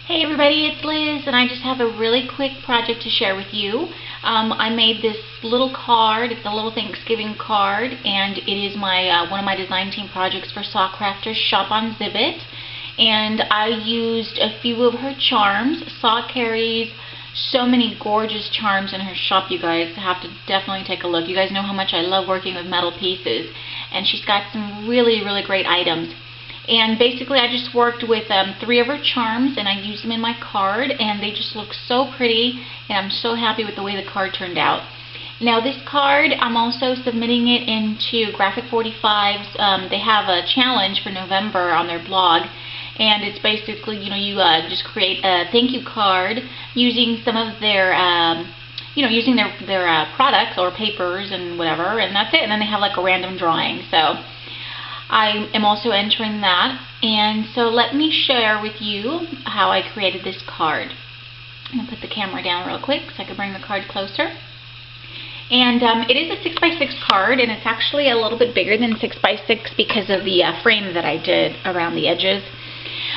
Hey everybody, it's Liz, and I just have a really quick project to share with you. I made this little card. It's a little Thanksgiving card, and it is my one of my design team projects for Sacrafters Shop on Zibbit. And I used a few of her charms. Saw carries so many gorgeous charms in her shop, you guys have to definitely take a look. You guys know how much I love working with metal pieces, and she's got some really great items. And basically I just worked with 3 of her charms, and I used them in my card, and they just look so pretty, and I'm so happy with the way the card turned out. Now this card, I'm also submitting it into Graphic 45's. They have a challenge for November on their blog, and it's basically, you just create a thank you card using some of their using their products or papers and whatever, and that's it. And then they have like a random drawing. So I am also entering that, and so let me share with you how I created this card. I'm going to put the camera down real quick so I can bring the card closer. And it is a 6x6 card, and it's actually a little bit bigger than 6x6 because of the frame that I did around the edges.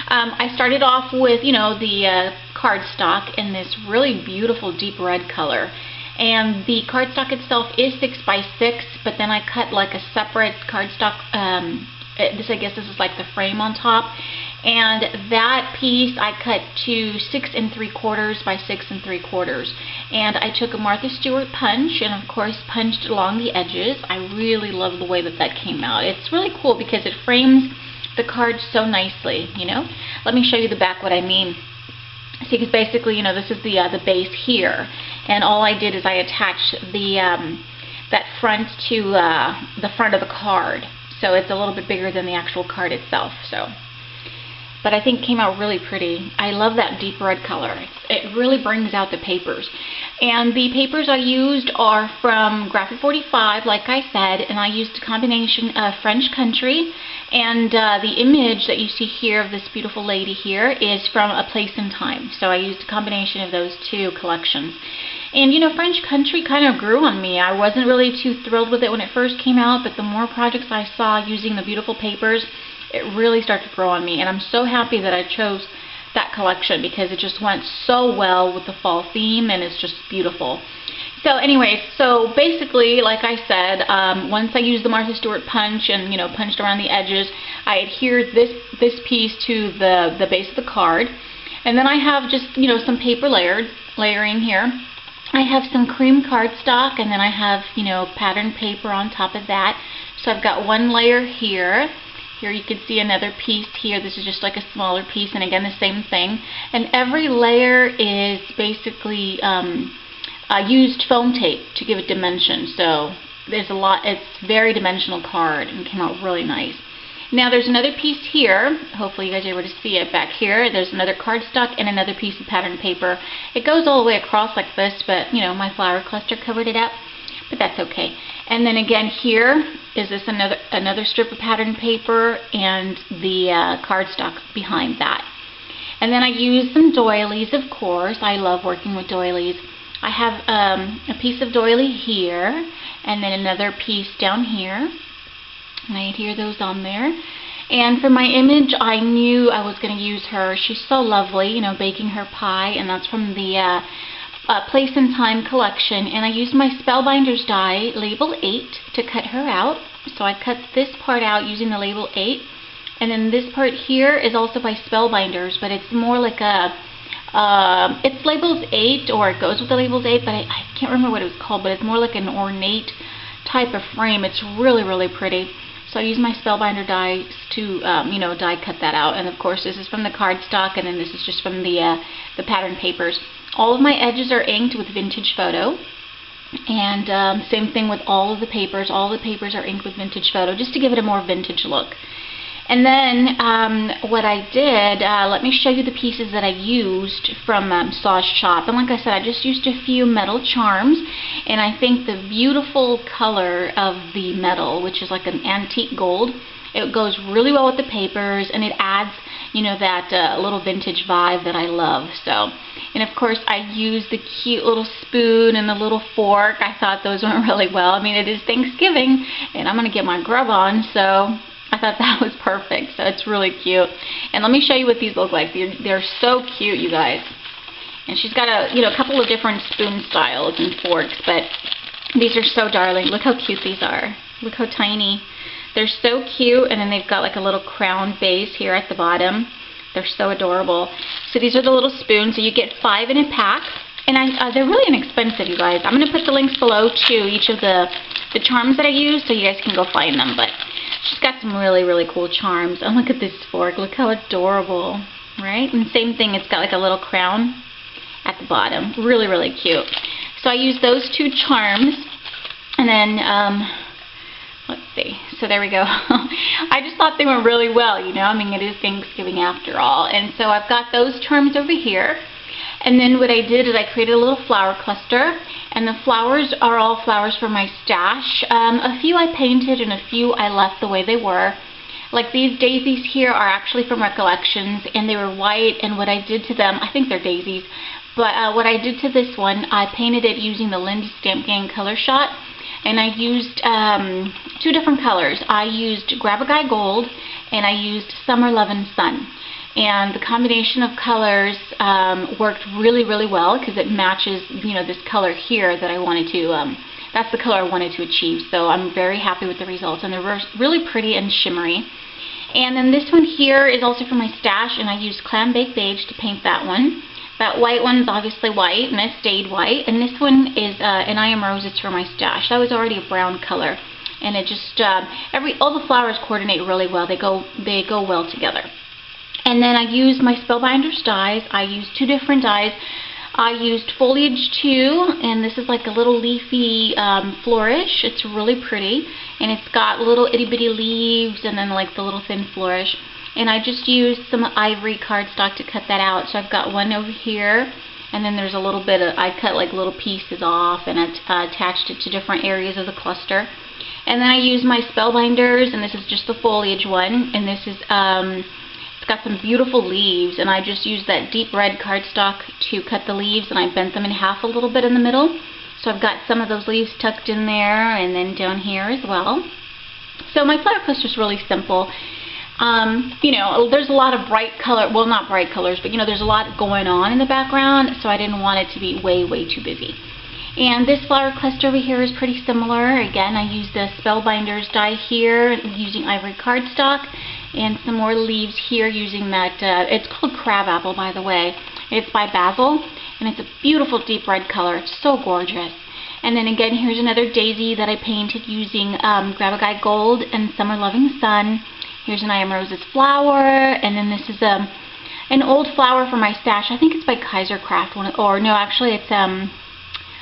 I started off with, the cardstock in this really beautiful deep red color. And the cardstock itself is 6x6, but then I cut like a separate cardstock. I guess this is like the frame on top. And that piece I cut to 6 3/4 by 6 3/4. And I took a Martha Stewart punch and of course punched along the edges. I really love the way that came out. It's really cool because it frames the card so nicely, Let me show you the back what I mean. See, because basically, this is the base here, and all I did is I attached the that front to the front of the card, so it's a little bit bigger than the actual card itself. But I think it came out really pretty. I love that deep red color. It really brings out the papers. And the papers I used are from Graphic 45, like I said, and I used a combination of French Country, and the image that you see here of this beautiful lady here is from A Place in Time. So I used a combination of those two collections. And French Country kind of grew on me. I wasn't really too thrilled with it when it first came out, but the more projects I saw using the beautiful papers, it really started to grow on me, and I'm so happy that I chose that collection because it just went so well with the fall theme, and it's just beautiful. So anyways, so basically, like I said, once I used the Martha Stewart punch and punched around the edges, I adhered this piece to the base of the card, and then I have just some paper layering here. I have some cream cardstock, and then I have patterned paper on top of that. So I've got one layer here. Here you can see another piece here. This is just like a smaller piece, and again the same thing. And every layer is basically I used foam tape to give it dimension. So there's a lot. It's very dimensional card and came out really nice. Now there's another piece here. Hopefully you guys are able to see it back here. There's another cardstock and another piece of patterned paper. It goes all the way across like this, but my flower cluster covered it up. But that's okay. And then again here is this another strip of patterned paper and the cardstock behind that. And then I used some doilies, of course. I love working with doilies. I have a piece of doily here and then another piece down here. And I adhere those on there. And for my image, I knew I was going to use her. She's so lovely, baking her pie, and that's from the Place in Time collection, and I used my Spellbinders die, label 8, to cut her out. So I cut this part out using the label 8, and then this part here is also by Spellbinders, but it's more like a, it's labels 8, or it goes with the labels 8, but I can't remember what it was called, but it's more like an ornate type of frame. It's really pretty. So I used my Spellbinder dies to, die cut that out, and of course this is from the cardstock, and then this is just from the pattern papers. All of my edges are inked with Vintage Photo, and same thing with all of the papers. All the papers are inked with Vintage Photo, just to give it a more vintage look. And then what I did, let me show you the pieces that I used from Saw's shop. And like I said, I just used a few metal charms, and I think the beautiful color of the metal, which is like an antique gold, it goes really well with the papers, and it adds, that little vintage vibe that I love. So, and of course, I used the cute little spoon and the little fork. I thought those went really well. I mean, it is Thanksgiving, and I'm going to get my grub on, so I I thought that was perfect. So it's really cute. And let me show you what these look like. They're so cute, you guys. And she's got a couple of different spoon styles and forks, but these are so darling. Look how cute these are. Look how tiny. They're so cute, and then they've got like a little crown base here at the bottom. They're so adorable. So these are the little spoons. So you get 5 in a pack, and they're really inexpensive, you guys. I'm going to put the links below to each of the charms that I use, so you guys can go find them. But she's got some really, really cool charms. Oh, look at this fork. Look how adorable, right? And same thing, it's got like a little crown at the bottom. Really, really cute. So I used those 2 charms, and then, let's see. So there we go. I just thought they went really well, you know. I mean, it is Thanksgiving after all. And so I've got those charms over here. And then what I did is I created a little flower cluster. And the flowers are all flowers from my stash. A few I painted and a few I left the way they were. Like these daisies here are actually from Recollections, and they were white, and what I did to them, I think they're daisies, but what I did to this one, I painted it using the Lindy Stamp Gang color shot, and I used 2 different colors. I used Grab a Guy Gold, and I used Summer Lovin' Sun. And the combination of colors worked really, really well because it matches, you know, this color here that I wanted to, that's the color I wanted to achieve. So I'm very happy with the results, and they're really pretty and shimmery. And then this one here is also from my stash, and I used Clam Baked Beige to paint that one. That white one's obviously white, and it stayed white. And this one is an I Am Rose. It's from my stash. That was already a brown color, and it just all the flowers coordinate really well. They go well together. And then I used my Spellbinders dies. I used 2 different dies. I used Foliage 2, and this is like a little leafy flourish. It's really pretty, and it's got little itty bitty leaves and then like the little thin flourish. And I just used some ivory cardstock to cut that out. So I've got one over here, and then there's a little bit of, I cut like little pieces off and attached it to different areas of the cluster. And then I used my Spellbinders, and this is just the foliage one, and this is it's got some beautiful leaves, and I just used that deep red cardstock to cut the leaves, and I bent them in half a little bit in the middle. So I've got some of those leaves tucked in there, and then down here as well. So my flower cluster is really simple. You know, there's a lot of bright color, well, not bright colors, but you know, there's a lot going on in the background, so I didn't want it to be way, way too busy. And this flower cluster over here is pretty similar. Again, I used the Spellbinders die here using ivory cardstock, and some more leaves here using that, it's called Crabapple, by the way. It's by Basil, and it's a beautiful deep red color. It's so gorgeous. And then again, here's another daisy that I painted using Grab a Guy Gold and Summer Loving Sun. Here's an I Am Rose's flower, and then this is an old flower from my stash. I think it's by Kaisercraft, or no, actually it's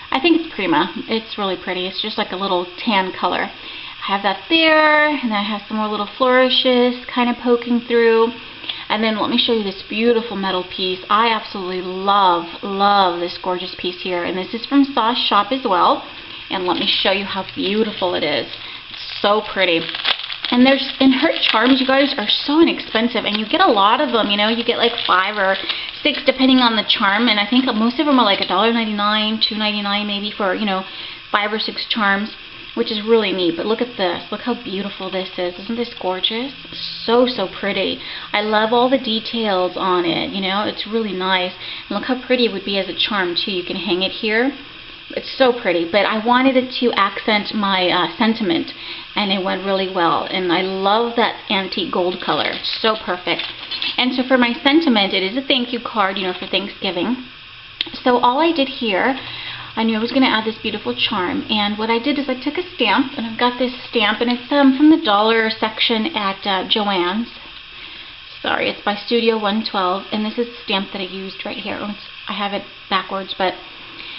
I think it's Prima. It's really pretty. It's just like a little tan color. I have that there, and then I have some more little flourishes kind of poking through. And then let me show you this beautiful metal piece. I absolutely love this gorgeous piece here, and this is from Sauce Shop as well. And let me show you how beautiful it is. It's so pretty. And her charms, you guys, are so inexpensive, and you get a lot of them, you know. You get like 5 or 6 depending on the charm, and I think most of them are like $1.99, $2.99 maybe for, you know, 5 or 6 charms, which is really neat. But look at this. Look how beautiful this is. Isn't this gorgeous? So, so pretty. I love all the details on it, you know. It's really nice. And look how pretty it would be as a charm, too. You can hang it here. It's so pretty, but I wanted it to accent my sentiment, and it went really well. And I love that antique gold color. It's so perfect. And so for my sentiment, it is a thank you card, you know, for Thanksgiving. So all I did here, I knew I was going to add this beautiful charm, and what I did is I took a stamp, and I've got this stamp, and it's from the dollar section at Joann's. Sorry, it's by Studio 112, and this is the stamp that I used right here. I have it backwards, but...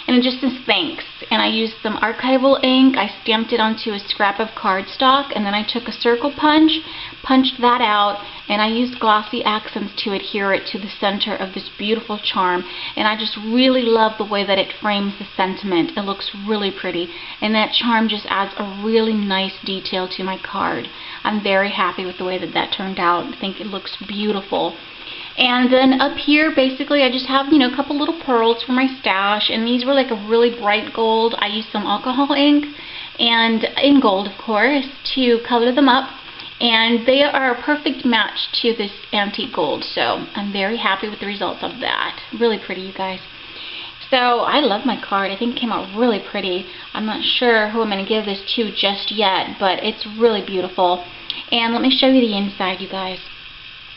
and it just says thanks. And I used some archival ink. I stamped it onto a scrap of cardstock, and then I took a circle punch, punched that out, and I used glossy accents to adhere it to the center of this beautiful charm. And I just really love the way that it frames the sentiment. It looks really pretty, and that charm just adds a really nice detail to my card. I'm very happy with the way that that turned out. I think it looks beautiful. And then up here, basically, I just have, you know, a couple little pearls from my stash, and these were like a really bright gold. I used some alcohol ink, and in gold, of course, to color them up. And they are a perfect match to this antique gold, so I'm very happy with the results of that. Really pretty, you guys. So I love my card. I think it came out really pretty. I'm not sure who I'm going to give this to just yet, but it's really beautiful. And let me show you the inside, you guys.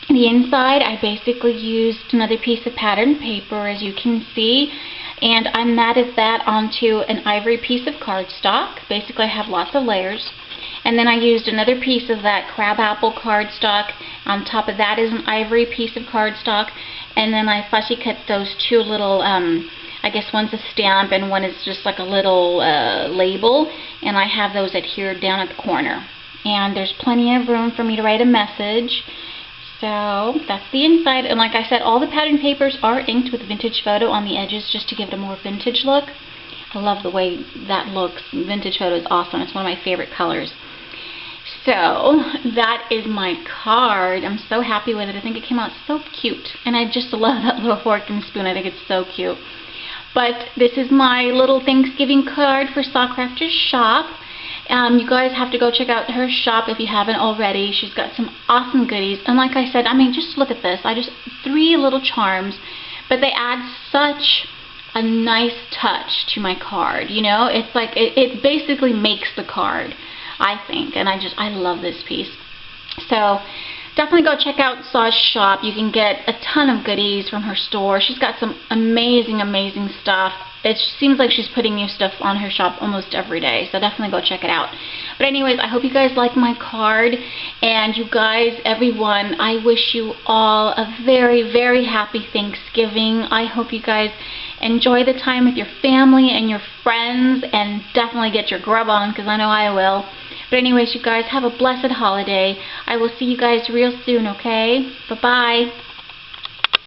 The inside, I basically used another piece of patterned paper, as you can see, and I matted that onto an ivory piece of cardstock. Basically, I have lots of layers. And then I used another piece of that crabapple cardstock. On top of that is an ivory piece of cardstock. And then I fussy cut those two little, I guess one's a stamp and one is just like a little label. And I have those adhered down at the corner. And there's plenty of room for me to write a message. So that's the inside. And like I said, all the pattern papers are inked with vintage photo on the edges just to give it a more vintage look. I love the way that looks. Vintage photo is awesome. It's one of my favorite colors. So that is my card. I'm so happy with it. I think it came out so cute. And I just love that little fork and spoon. I think it's so cute. But this is my little Thanksgiving card for Sacrafters shop. You guys have to go check out her shop if you haven't already. She's got some awesome goodies. And like I said, I mean, just look at this. 3 little charms. But they add such a nice touch to my card. You know, it's like, it basically makes the card, I think. And I love this piece. So definitely go check out Saw's shop. You can get a ton of goodies from her store. She's got some amazing, amazing stuff. It seems like she's putting new stuff on her shop almost every day, so definitely go check it out. But anyways, I hope you guys like my card, and you guys, everyone, I wish you all a very, very happy Thanksgiving. I hope you guys enjoy the time with your family and your friends, and definitely get your grub on, because I know I will. But anyways, you guys, have a blessed holiday. I will see you guys real soon, okay? Bye-bye.